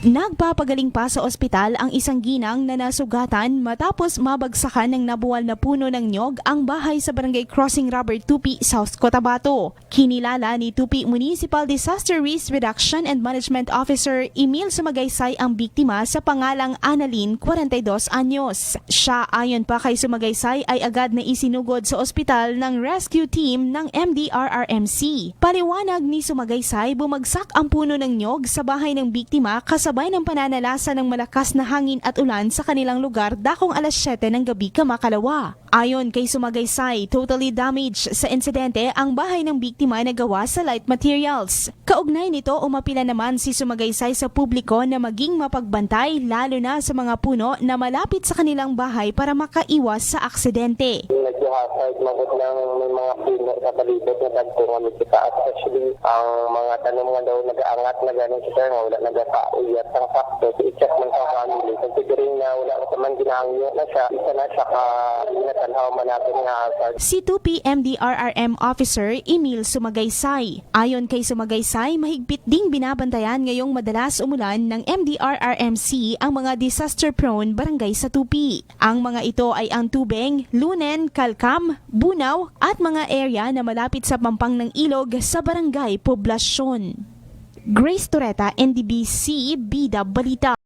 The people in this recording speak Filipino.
Nagpapagaling pa sa ospital ang isang ginang na nasugatan matapos mabagsakan ng nabuwal na puno ng niyog ang bahay sa Barangay Crossing Rubber Tupi, South Cotabato. Kinilala ni Tupi Municipal Disaster Risk Reduction and Management Officer Emil Sumagaysay ang biktima sa pangalang Annalyn, 42 anyos. Siya ayon pa kay Sumagaysay ay agad na isinugod sa ospital ng rescue team ng MDRRMC. Paliwanag ni Sumagaysay, bumagsak ang puno ng niyog sa bahay ng biktima kasabay ng pananalasa ng malakas na hangin at ulan sa kanilang lugar dakong alas 7 ng gabi kamakalawa. Ayon kay Sumagaysay, totally damaged sa insidente ang bahay ng biktima na gawa sa light materials. Kaugnay nito, umapila naman si Sumagaysay sa publiko na maging mapagbantay lalo na sa mga puno na malapit sa kanilang bahay para makaiwas sa aksidente. Nag-hazard magod ng may mga puno sa palibot na dagpungan sa taas. Actually, ang mga tanong nga daw nag-aangat na gano'n siya nga wala nag-auyat ang sakto. I-check man sa family. Considering na wala ko naman ginahangyo na siya, isa na siya ka natanhaw man natin nga hazard. Si Tupi MDRRM Officer Emil Sumagaysay. Ayon kay Sumagaysay, mahigpit ding binabantayan ngayong madalas umulan ng MDRRMC ang mga disaster-prone barangay sa Tupi. Ang mga ito ay ang Tubeng, Lunen, Calcam, Bunaw at mga area na malapit sa pampang ng ilog sa barangay poblasyon. Grace Torreta, NDBC, Bida Balita.